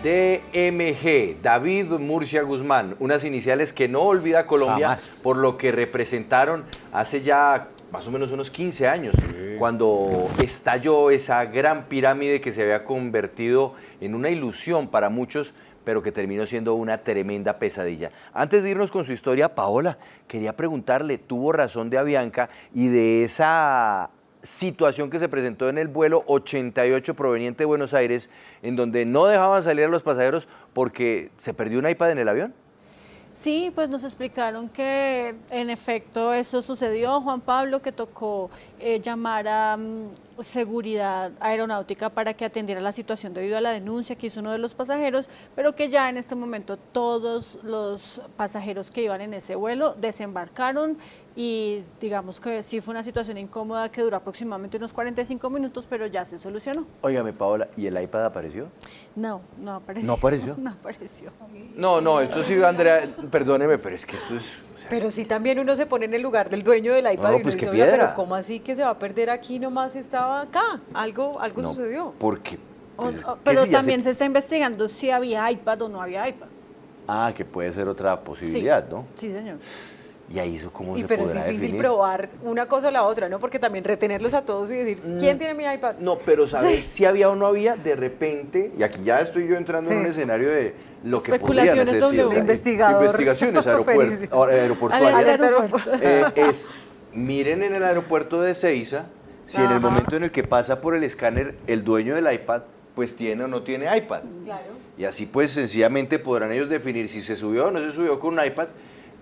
DMG, David Murcia Guzmán, unas iniciales que no olvida Colombia Jamás. por lo que representaron hace ya más o menos unos 15 años, cuando estalló esa gran pirámide que se había convertido en una ilusión para muchos, pero que terminó siendo una tremenda pesadilla. Antes de irnos con su historia, Paola, quería preguntarle, ¿tuvo razón de Avianca y de esa situación que se presentó en el vuelo 88 proveniente de Buenos Aires, en donde no dejaban salir a los pasajeros porque se perdió un iPad en el avión? Sí, pues nos explicaron que en efecto eso sucedió, Juan Pablo, que tocó llamar a seguridad aeronáutica para que atendiera la situación debido a la denuncia que hizo uno de los pasajeros, pero que ya en este momento todos los pasajeros que iban en ese vuelo desembarcaron y digamos que sí fue una situación incómoda que duró aproximadamente unos 45 minutos, pero ya se solucionó. Óigame, Paola, ¿y el iPad apareció? No, no apareció. ¿No apareció? No apareció. No, esto sí, Andrea, perdóneme, pero es que esto es... o sea, Pero sí también uno se pone en el lugar del dueño del iPad No, y uno pues dice, qué oiga, piedra. pero ¿cómo así que se va a perder aquí? Nomás estaba acá. Algo no, sucedió. porque... pues, es que Pero si ya también se está investigando si había iPad o no había iPad. Ah, que puede ser otra posibilidad, ¿no? Sí, señor. Y ahí eso cómo Y se pero es podrá difícil definir. probar una cosa o la otra, ¿no? Porque también retenerlos a todos y decir, ¿quién tiene mi iPad? No, pero ¿sabes Sí. si había o no había? De repente, y aquí ya estoy yo entrando en un escenario de lo que podrían Especulaciones hacer, sí, W. Investigador. investigaciones aeroportuarias. Al aeropuerto. Es, miren en el aeropuerto de Ezeiza, si en el momento en el que pasa por el escáner el dueño del iPad, pues tiene o no tiene iPad. Claro. Y así pues sencillamente podrán ellos definir si se subió o no se subió con un iPad.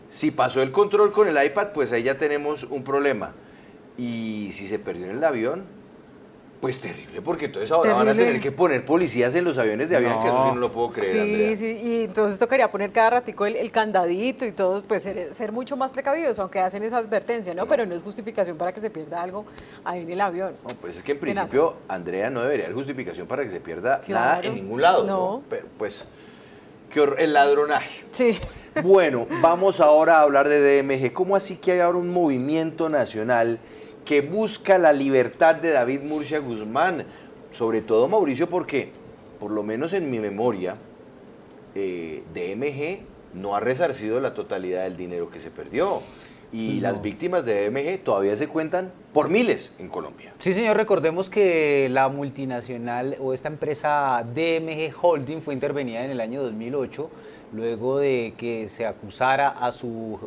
Si pasó el control con el iPad, pues ahí ya tenemos un problema. Y si se perdió en el avión, pues terrible, porque entonces ahora van a Terrible. tener que poner policías en los aviones de Avianca, que eso sí no lo puedo creer, Sí, Andrea. sí, y entonces tocaría poner cada ratico el candadito y todo, pues ser mucho más precavidos, aunque hacen esa advertencia, ¿no? Pero no es justificación para que se pierda algo ahí en el avión. No, pues es que en Tenaz. principio, Andrea, no debería haber justificación para que se pierda Claro. nada en ningún lado, ¿no? No. Pero pues, el ladronaje. Sí. Bueno, vamos ahora a hablar de DMG. ¿Cómo así que hay ahora un movimiento nacional que busca la libertad de David Murcia Guzmán? Sobre todo, Mauricio, porque, por lo menos en mi memoria, DMG no ha resarcido la totalidad del dinero que se perdió. Y las víctimas de DMG todavía se cuentan por miles en Colombia. Sí, señor, recordemos que la multinacional o esta empresa DMG Holding fue intervenida en el año 2008, luego de que se acusara a su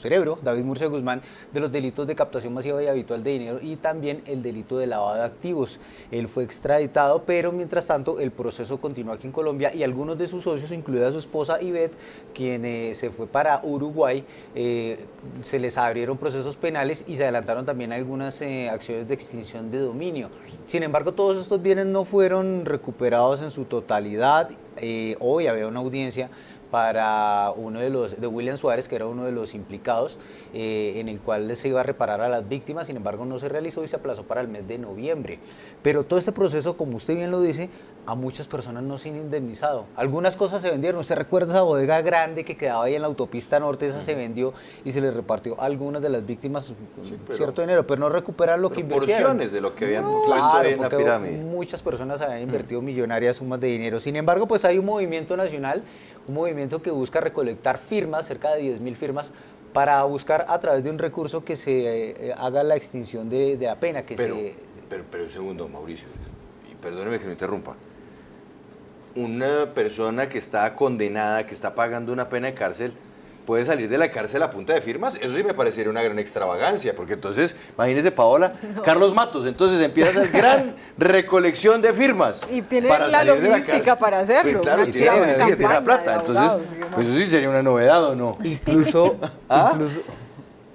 cerebro, David Murcia Guzmán, de los delitos de captación masiva y habitual de dinero y también el delito de lavado de activos. Él fue extraditado, pero mientras tanto el proceso continuó aquí en Colombia y algunos de sus socios, incluida su esposa Ivette, quien se fue para Uruguay, se les abrieron procesos penales y se adelantaron también algunas acciones de extinción de dominio. Sin embargo, todos estos bienes no fueron recuperados en su totalidad. Hoy había una audiencia para uno de William Suárez, que era uno de los implicados, en el cual se iba a reparar a las víctimas, sin embargo no se realizó y se aplazó para el mes de noviembre. Pero todo este proceso, como usted bien lo dice, a muchas personas no se han indemnizado. Algunas cosas se vendieron. ¿Usted recuerda esa bodega grande que quedaba ahí en la autopista norte? Esa se vendió y se le repartió a algunas de las víctimas cierto dinero, pero no recuperar lo que invirtieron. Porciones de lo que habían puesto Claro, ahí en la porque pirámide. muchas personas habían invertido millonarias sumas de dinero. Sin embargo, pues hay un movimiento nacional, un movimiento que busca recolectar firmas, cerca de 10.000 firmas, para buscar a través de un recurso que se haga la extinción de la pena. Pero un segundo, Mauricio, y perdóneme que me interrumpa. Una persona que está condenada, que está pagando una pena de cárcel, puede salir de la cárcel a punta de firmas. Eso sí me parecería una gran extravagancia, porque entonces, imagínese, Paola, Carlos Matos, entonces empieza a hacer gran recolección de firmas. Y tiene para la salir de logística cárcel. para hacerlo. Pues claro, Una tiene la logística, tiene la campaña plata. de Entonces, abogados y demás. pues eso sí sería una novedad, ¿o no?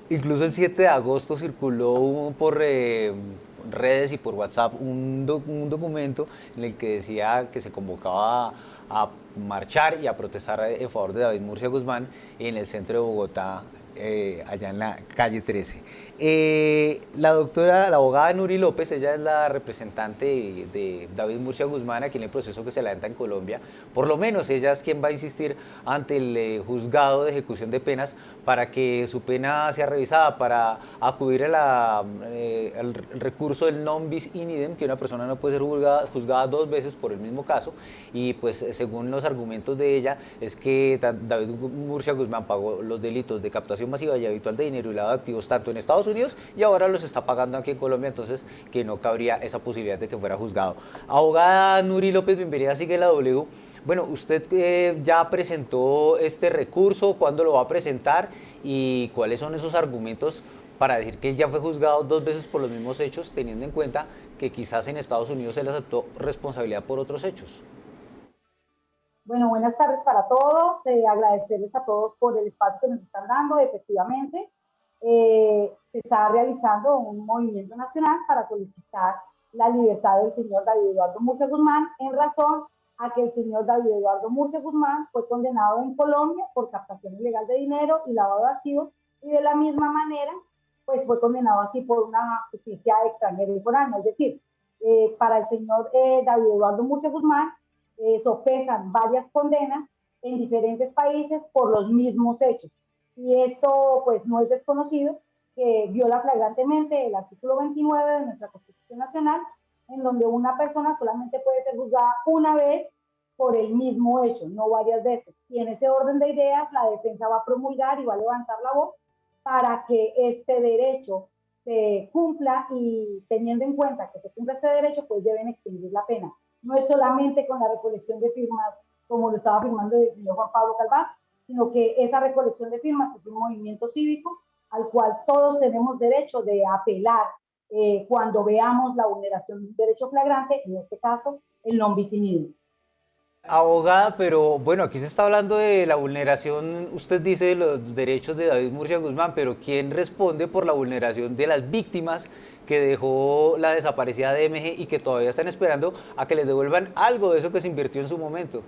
Incluso el 7 de agosto circuló por redes y por WhatsApp un documento en el que decía que se convocaba a marchar y a protestar en favor de David Murcia Guzmán en el centro de Bogotá allá en la calle 13. La abogada Nuri López, ella es la representante de David Murcia Guzmán aquí en el proceso que se levanta en Colombia. Por lo menos ella es quien va a insistir ante el juzgado de ejecución de penas para que su pena sea revisada, para acudir a al recurso del non bis in idem, que una persona no puede ser juzgada dos veces por el mismo caso. Y pues según los argumentos de ella es que David Murcia Guzmán pagó los delitos de captación masiva y habitual de dinero y lavado de activos tanto en Estados Unidos y ahora los está pagando aquí en Colombia, entonces que no cabría esa posibilidad de que fuera juzgado. Abogada Nuri López, bienvenida a Sigue la W. Bueno, usted ya presentó este recurso, ¿cuándo lo va a presentar y cuáles son esos argumentos para decir que él ya fue juzgado dos veces por los mismos hechos, teniendo en cuenta que quizás en Estados Unidos se le aceptó responsabilidad por otros hechos? Bueno, buenas tardes para todos. Agradecerles a todos por el espacio que nos están dando. Efectivamente, se está realizando un movimiento nacional para solicitar la libertad del señor David Eduardo Murcia Guzmán en razón a que el señor David Eduardo Murcia Guzmán fue condenado en Colombia por captación ilegal de dinero y lavado de activos y de la misma manera pues fue condenado así por una justicia extranjera y foránea. Es decir, para el señor David Eduardo Murcia Guzmán sopesan varias condenas en diferentes países por los mismos hechos. Y esto pues no es desconocido, que viola flagrantemente el artículo 29 de nuestra Constitución Nacional, en donde una persona solamente puede ser juzgada una vez por el mismo hecho, no varias veces. Y en ese orden de ideas, la defensa va a promulgar y va a levantar la voz para que este derecho se cumpla, y teniendo en cuenta que se cumpla este derecho, pues deben extinguir la pena. No es solamente con la recolección de firmas, como lo estaba afirmando el señor Juan Pablo Calvat, sino que esa recolección de firmas es un movimiento cívico al cual todos tenemos derecho de apelar cuando veamos la vulneración de un derecho flagrante, en este caso, el non bis in idem. Abogada, pero bueno, aquí se está hablando de la vulneración, usted dice, de los derechos de David Murcia Guzmán, pero ¿quién responde por la vulneración de las víctimas que dejó la desaparecida DMG y que todavía están esperando a que les devuelvan algo de eso que se invirtió en su momento?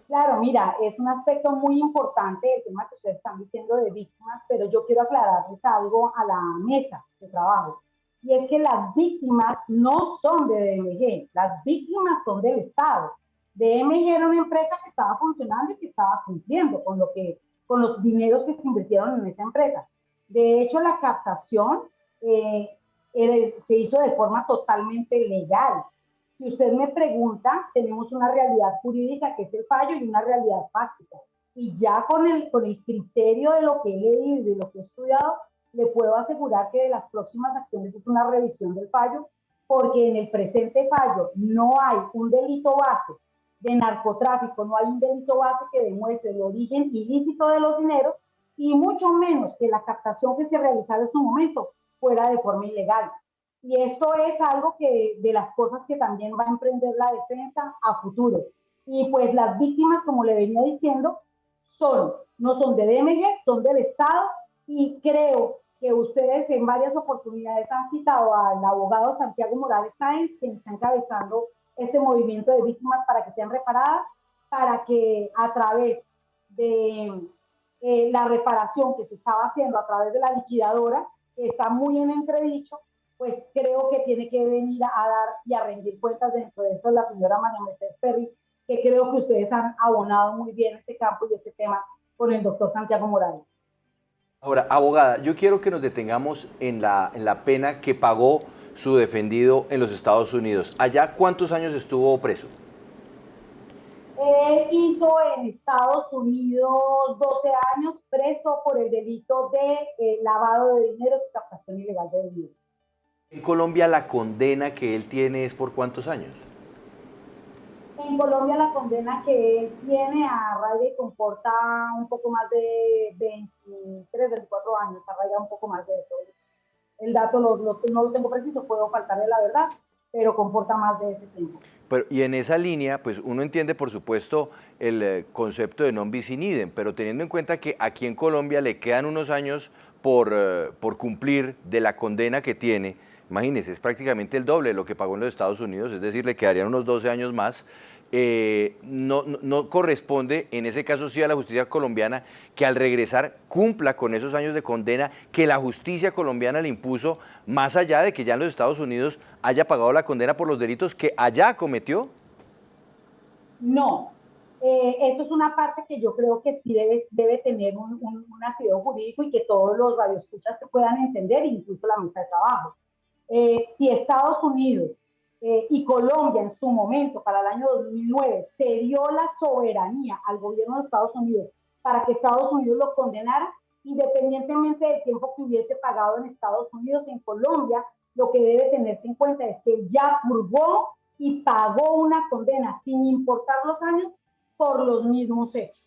Claro, mira, es un aspecto muy importante el tema que ustedes están diciendo de víctimas, pero yo quiero aclararles algo a la mesa de trabajo. Y es que las víctimas no son de DMG, las víctimas son del Estado. DMG era una empresa que estaba funcionando y que estaba cumpliendo con los dineros que se invirtieron en esa empresa. De hecho, la captación se hizo de forma totalmente legal. Si usted me pregunta, tenemos una realidad jurídica que es el fallo y una realidad fáctica. Y ya con el criterio de lo que he leído y de lo que he estudiado, le puedo asegurar que de las próximas acciones es una revisión del fallo, porque en el presente fallo no hay un delito base de narcotráfico, no hay un delito base que demuestre el origen ilícito de los dineros, y mucho menos que la captación que se realizara en su momento fuera de forma ilegal. Y esto es algo que de las cosas que también va a emprender la defensa a futuro. Y pues las víctimas, como le venía diciendo, no son de DMG, son del Estado, y creo que ustedes en varias oportunidades han citado al abogado Santiago Morales Sáenz, quien está encabezando este movimiento de víctimas para que sean reparadas, para que a través de la reparación que se estaba haciendo a través de la liquidadora, que está muy en entredicho, pues creo que tiene que venir a dar y a rendir cuentas. Dentro de eso la señora María Mercedes Perry, que creo que ustedes han abonado muy bien este campo y este tema con el doctor Santiago Morales. Ahora, abogada, yo quiero que nos detengamos en la pena que pagó su defendido en los Estados Unidos. ¿Allá cuántos años estuvo preso? Él hizo en Estados Unidos 12 años preso por el delito de lavado de dinero y captación ilegal de dinero. En Colombia la condena que él tiene es ¿por cuántos años? En Colombia la condena que él tiene arraiga y comporta un poco más de 23, 24 años, arraiga un poco más de eso. El dato no lo tengo preciso, puedo faltarle la verdad, pero comporta más de ese tiempo. Pero, y en esa línea, pues uno entiende, por supuesto, el concepto de non bis in idem, pero teniendo en cuenta que aquí en Colombia le quedan unos años por cumplir de la condena que tiene, imagínese, es prácticamente el doble de lo que pagó en los Estados Unidos, es decir, le quedarían unos 12 años más. no corresponde, en ese caso sí, a la justicia colombiana, que al regresar cumpla con esos años de condena que la justicia colombiana le impuso, más allá de que ya en los Estados Unidos haya pagado la condena por los delitos que allá cometió? No, eso es una parte que yo creo que sí debe tener un asidero jurídico y que todos los radioescuchas se puedan entender, incluso la mesa de trabajo. Si Estados Unidos y Colombia en su momento, para el año 2009, se dio la soberanía al gobierno de Estados Unidos para que Estados Unidos lo condenara, independientemente del tiempo que hubiese pagado en Estados Unidos, en Colombia, lo que debe tenerse en cuenta es que ya purgó y pagó una condena, sin importar los años, por los mismos hechos.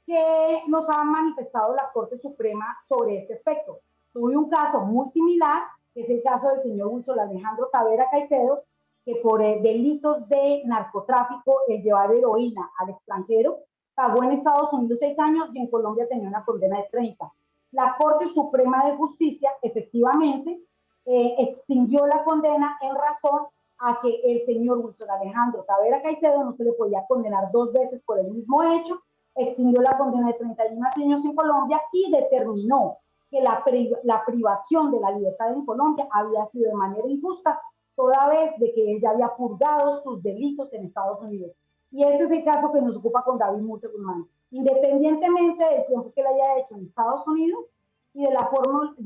¿Qué nos ha manifestado la Corte Suprema sobre este efecto? Tuve un caso muy similar, que es el caso del señor Wilson Alejandro Tavera Caicedo, que por delitos de narcotráfico, el llevar heroína al extranjero, pagó en Estados Unidos 6 años y en Colombia tenía una condena de 30. La Corte Suprema de Justicia, efectivamente, extinguió la condena en razón a que el señor Wilson Alejandro Tavera Caicedo no se le podía condenar 2 veces por el mismo hecho, extinguió la condena de 31 años en Colombia y determinó que la privación de la libertad en Colombia había sido de manera injusta, toda vez de que él ya había purgado sus delitos en Estados Unidos. Y ese es el caso que nos ocupa con David Murcia Guzmán. Independientemente del tiempo que él haya hecho en Estados Unidos y de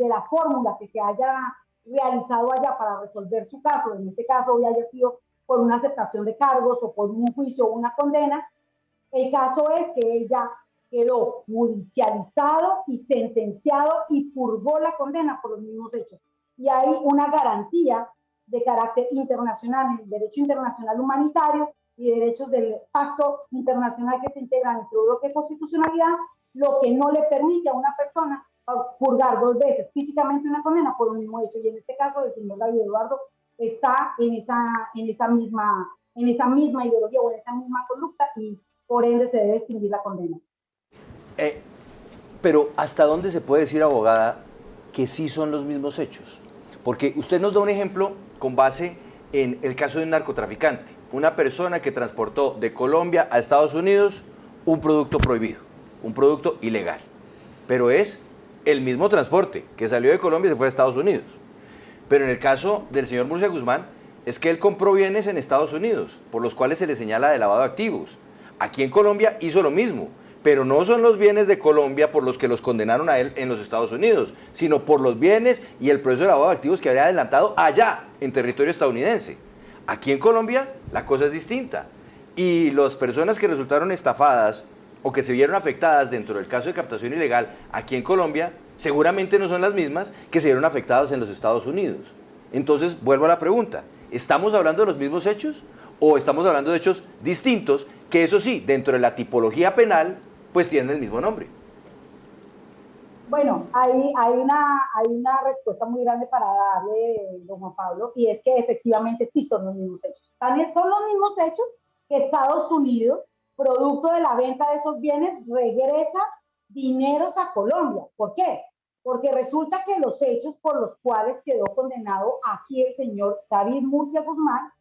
la fórmula que se haya realizado allá para resolver su caso, en este caso hoy haya sido por una aceptación de cargos o por un juicio o una condena, el caso es que él ya quedó judicializado y sentenciado y purgó la condena por los mismos hechos. Y hay una garantía de carácter internacional en el derecho internacional humanitario y derechos del pacto internacional que se integra en nuestro bloque de constitucionalidad, lo que no le permite a una persona purgar 2 veces físicamente una condena por un mismo hecho. Y en este caso, el señor David Eduardo está en esa misma ideología o en esa misma conducta y por ende se debe extinguir la condena. Pero ¿hasta dónde se puede decir, abogada, que sí son los mismos hechos? Porque usted nos da un ejemplo con base en el caso de un narcotraficante, una persona que transportó de Colombia a Estados Unidos un producto prohibido, un producto ilegal, pero es el mismo transporte que salió de Colombia y se fue a Estados Unidos. Pero en el caso del señor Murcia Guzmán, es que él compró bienes en Estados Unidos, por los cuales se le señala de lavado de activos. Aquí en Colombia hizo lo mismo, pero no son los bienes de Colombia por los que los condenaron a él en los Estados Unidos, sino por los bienes y el proceso de lavado de activos que había adelantado allá, en territorio estadounidense. Aquí en Colombia la cosa es distinta. Y las personas que resultaron estafadas o que se vieron afectadas dentro del caso de captación ilegal aquí en Colombia, seguramente no son las mismas que se vieron afectadas en los Estados Unidos. Entonces, vuelvo a la pregunta, ¿estamos hablando de los mismos hechos o estamos hablando de hechos distintos que, eso sí, dentro de la tipología penal, pues tienen el mismo nombre? Bueno, hay una respuesta muy grande para darle, don Juan Pablo, y es que efectivamente sí son los mismos hechos. También son los mismos hechos que Estados Unidos, producto de la venta de esos bienes, regresa dineros a Colombia. ¿Por qué? Porque resulta que los hechos por los cuales quedó condenado aquí el señor David Murcia Guzmán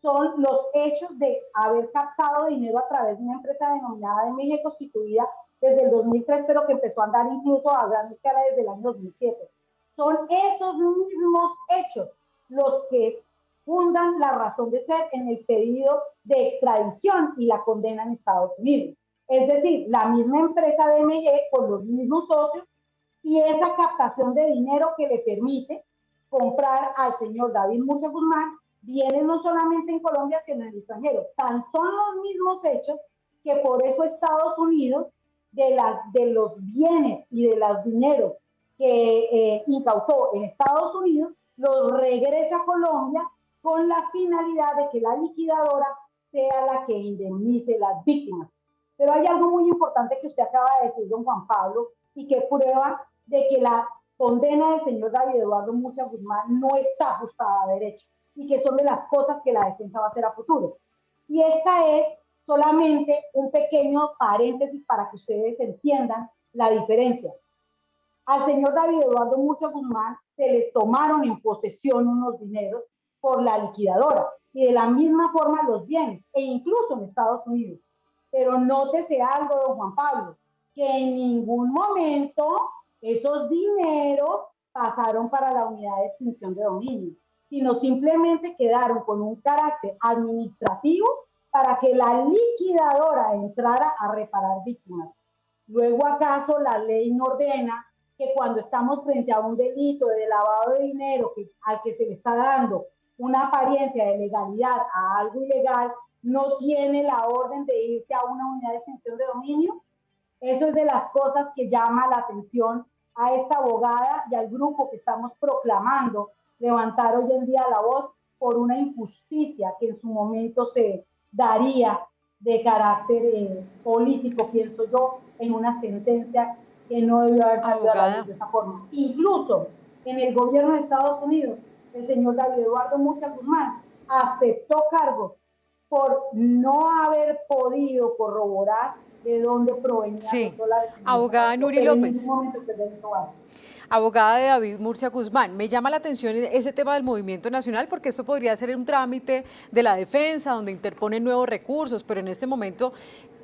son los hechos de haber captado dinero a través de una empresa denominada DMG, constituida desde el 2003, pero que empezó a andar incluso a gran escala desde el año 2007. Son esos mismos hechos los que fundan la razón de ser en el pedido de extradición y la condena en Estados Unidos. Es decir, la misma empresa DMG con los mismos socios y esa captación de dinero que le permite comprar al señor David Murcia Guzmán bienes no solamente en Colombia, sino en el extranjero. Tan son los mismos hechos que por eso Estados Unidos, de los bienes y de los dineros que incautó en Estados Unidos, los regresa a Colombia con la finalidad de que la liquidadora sea la que indemnice las víctimas. Pero hay algo muy importante que usted acaba de decir, don Juan Pablo, y que prueba de que la condena del señor David Eduardo Murcia Guzmán no está ajustada a derecho y que son de las cosas que la defensa va a hacer a futuro. Y esta es solamente un pequeño paréntesis para que ustedes entiendan la diferencia. Al señor David Eduardo Murcia Guzmán se le tomaron en posesión unos dineros por la liquidadora y de la misma forma los bienes, e incluso en Estados Unidos. Pero nótese algo, don Juan Pablo, que en ningún momento esos dineros pasaron para la unidad de extinción de dominio, sino simplemente quedaron con un carácter administrativo para que la liquidadora entrara a reparar víctimas. Luego, ¿acaso la ley no ordena que cuando estamos frente a un delito de lavado de dinero al que se le está dando una apariencia de legalidad a algo ilegal, no tiene la orden de irse a una unidad de extinción de dominio? Eso es de las cosas que llama la atención a esta abogada y al grupo que estamos proclamando levantar hoy en día la voz por una injusticia que en su momento se daría de carácter político, pienso yo, en una sentencia que no debió haber salido a la luz de esa forma. Incluso en el gobierno de Estados Unidos, el señor David Eduardo Murcia Guzmán aceptó cargos por no haber podido corroborar de dónde provenían los dólares. Abogada Nuri López. Abogada de David Murcia Guzmán, me llama la atención ese tema del movimiento nacional porque esto podría ser un trámite de la defensa donde interponen nuevos recursos, pero en este momento,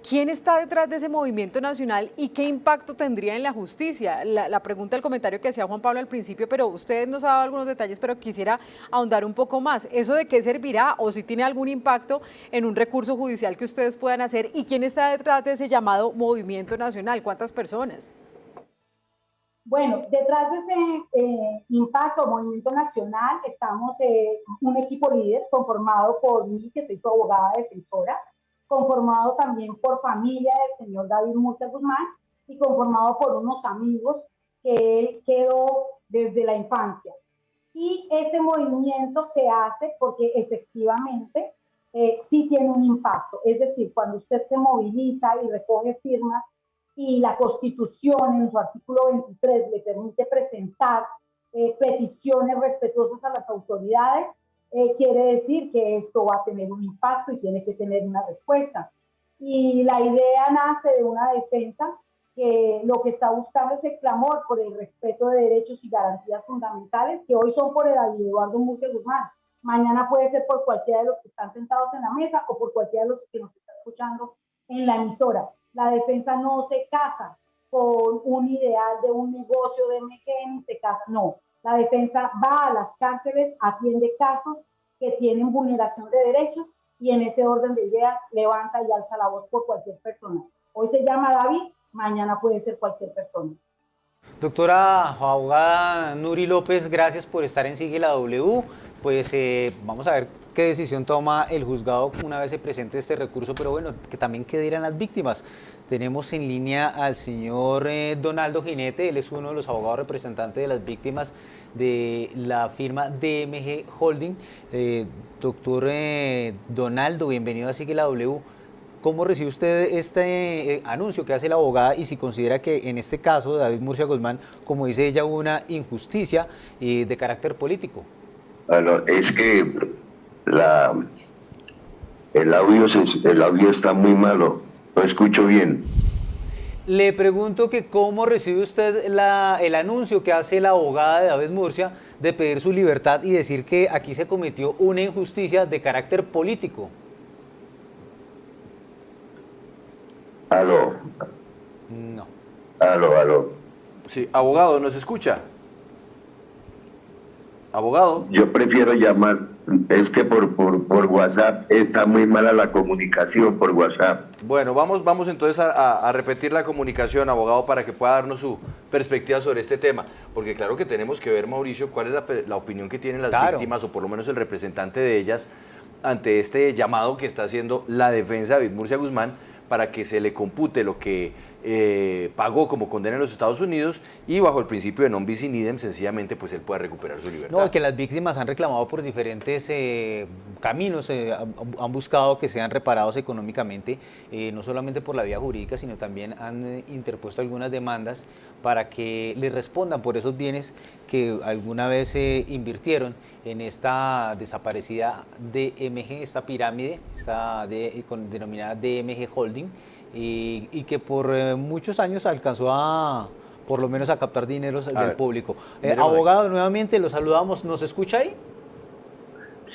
¿quién está detrás de ese movimiento nacional y qué impacto tendría en la justicia? La pregunta, el comentario que hacía Juan Pablo al principio, pero usted nos ha dado algunos detalles, pero quisiera ahondar un poco más. ¿Eso de qué servirá o si tiene algún impacto en un recurso judicial que ustedes puedan hacer? ¿Y quién está detrás de ese llamado movimiento nacional? ¿Cuántas personas? Bueno, detrás de ese impacto movimiento nacional estamos un equipo líder conformado por mí, que soy su abogada defensora, conformado también por familia del señor David Murcia Guzmán y conformado por unos amigos que él quedó desde la infancia. Y este movimiento se hace porque efectivamente sí tiene un impacto. Es decir, cuando usted se moviliza y recoge firmas y la Constitución en su artículo 23 le permite presentar peticiones respetuosas a las autoridades, quiere decir que esto va a tener un impacto y tiene que tener una respuesta. Y la idea nace de una defensa que lo que está buscando es el clamor por el respeto de derechos y garantías fundamentales, que hoy son por el David Eduardo Murcia Guzmán. Mañana puede ser por cualquiera de los que están sentados en la mesa o por cualquiera de los que nos está escuchando en la emisora. La defensa no se casa con un ideal de un negocio de MG, ni se casa, no. La defensa va a las cárceles, atiende casos que tienen vulneración de derechos y en ese orden de ideas levanta y alza la voz por cualquier persona. Hoy se llama David, mañana puede ser cualquier persona. Doctora abogada Nuri López, gracias por estar en Sigue la W. Pues vamos a ver qué decisión toma el juzgado una vez se presente este recurso, pero bueno, que también qué dirán las víctimas. Tenemos en línea al señor Donaldo Ginete, él es uno de los abogados representantes de las víctimas de la firma DMG Holding. Doctor Donaldo, bienvenido a Sigue la W. ¿Cómo recibe usted este anuncio que hace la abogada y si considera que en este caso de David Murcia Guzmán, como dice ella, hubo una injusticia de carácter político? Bueno, es que el audio está muy malo, no escucho bien. Le pregunto que cómo recibe usted el anuncio que hace la abogada de David Murcia de pedir su libertad y decir que aquí se cometió una injusticia de carácter político. Aló. No. Aló. Sí, abogado, ¿nos escucha? Abogado. Yo prefiero llamar, es que por WhatsApp está muy mala la comunicación por WhatsApp. Bueno, vamos entonces a repetir la comunicación, abogado, para que pueda darnos su perspectiva sobre este tema, porque claro que tenemos que ver, Mauricio, cuál es la opinión que tienen las víctimas, o por lo menos el representante de ellas, ante este llamado que está haciendo la defensa de David Murcia Guzmán, para que se le compute lo que pagó como condena en los Estados Unidos y bajo el principio de non bis in idem, sencillamente pues él pueda recuperar su libertad. No, que las víctimas han reclamado por diferentes caminos, han buscado que sean reparados económicamente, no solamente por la vía jurídica, sino también han interpuesto algunas demandas para que les respondan por esos bienes que alguna vez invirtieron en esta desaparecida DMG, esta pirámide, denominada DMG Holding, y que por muchos años alcanzó por lo menos a captar dineros del público. Abogado, nuevamente lo saludamos, ¿nos escucha ahí?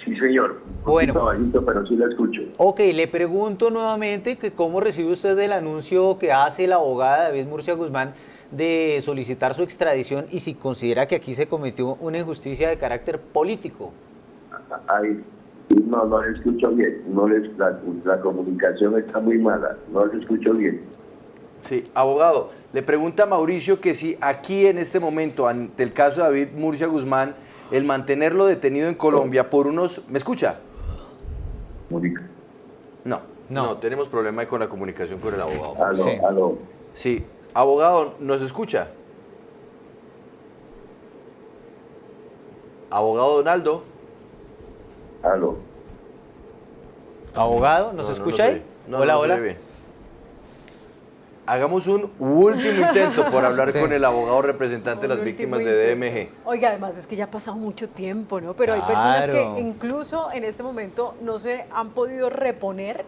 Sí, señor. Bueno. Un poquito bajito, pero sí la escucho. Ok, le pregunto nuevamente que cómo recibe usted el anuncio que hace la abogada David Murcia Guzmán de solicitar su extradición y si considera que aquí se cometió una injusticia de carácter político. Ahí, no le escucho bien. La comunicación está muy mala. No le escucho bien. Sí, abogado, le pregunta a Mauricio que si aquí en este momento, ante el caso de David Murcia Guzmán, el mantenerlo detenido en Colombia por unos... ¿Me escucha? Mónica. No, tenemos problema con la comunicación con el abogado. Aló, Sí. aló. Sí, abogado, ¿nos escucha? Abogado Donaldo. Aló. Abogado, ¿nos No, escucha no ahí? no Hola, no se hola. oye bien. Hagamos un último intento por hablar Sí. con el abogado representante de las Un víctimas último de intento. DMG. Oiga, además es que ya ha pasado mucho tiempo, ¿no? Pero hay personas Claro. que incluso en este momento no se han podido reponer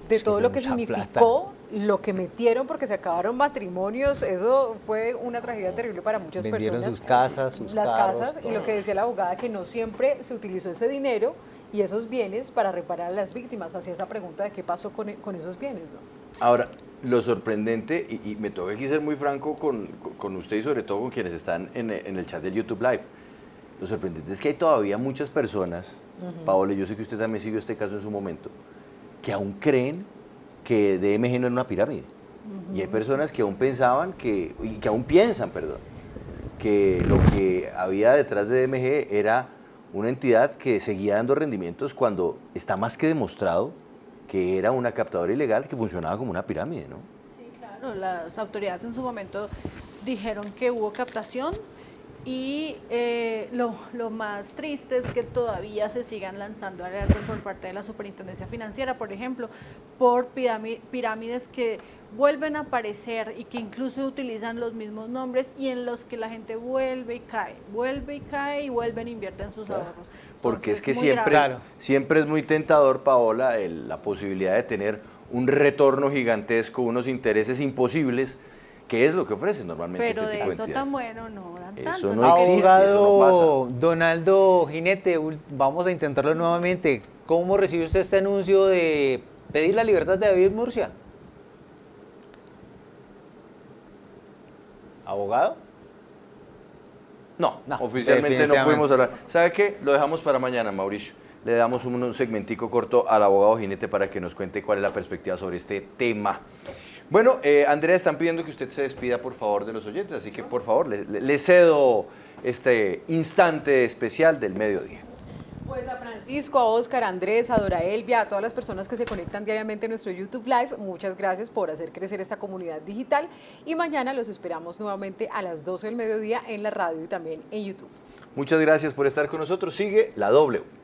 de Es que todo fue lo que mucha significó, lo que metieron, porque se acabaron matrimonios. Eso fue una tragedia terrible para muchas Vendieron personas. sus casas, sus Las carros, casas, y todo. lo que decía la abogada, que no siempre se utilizó ese dinero y esos bienes para reparar a las víctimas. Hacía esa pregunta de qué pasó con esos bienes, ¿no? Ahora, lo sorprendente, y me toca aquí ser muy franco con usted y sobre todo con quienes están en el chat del YouTube Live, lo sorprendente es que hay todavía muchas personas, Paola, yo sé que usted también siguió este caso en su momento, que aún creen que DMG no era una pirámide. Y hay personas que aún pensaban y que aún piensan, perdón, que lo que había detrás de DMG era una entidad que seguía dando rendimientos cuando está más que demostrado que era una captadora ilegal que funcionaba como una pirámide, ¿no? Sí, claro, las autoridades en su momento dijeron que hubo captación y lo más triste es que todavía se sigan lanzando alertas por parte de la Superintendencia Financiera, por ejemplo, por pirámides que vuelven a aparecer y que incluso utilizan los mismos nombres y en los que la gente vuelve y cae y vuelven e invierten sus ahorros. Porque Entonces, es que muy siempre, grave. Claro. siempre es muy tentador, Paola, la posibilidad de tener un retorno gigantesco, unos intereses imposibles, que es lo que ofrecen normalmente Pero este de tipo de eso entidades. tan bueno no dan Eso tanto. no existe, eso no Abogado Donaldo Ginete, vamos a intentarlo nuevamente. ¿Cómo recibe usted este anuncio de pedir la libertad de David Murcia? ¿Abogado? No, No, oficialmente no definitivamente. pudimos hablar. ¿Sabe qué? Lo dejamos para mañana, Mauricio. Le damos un segmentico corto al abogado Ginete para que nos cuente cuál es la perspectiva sobre este tema. Bueno, Andrea, están pidiendo que usted se despida, por favor, de los oyentes, así que, por favor, le cedo este instante especial del mediodía. Pues a Francisco, a Óscar, a Andrés, a Dora Elvia, a todas las personas que se conectan diariamente a nuestro YouTube Live, muchas gracias por hacer crecer esta comunidad digital y mañana los esperamos nuevamente a las 12 del mediodía en la radio y también en YouTube. Muchas gracias por estar con nosotros. Sigue la W.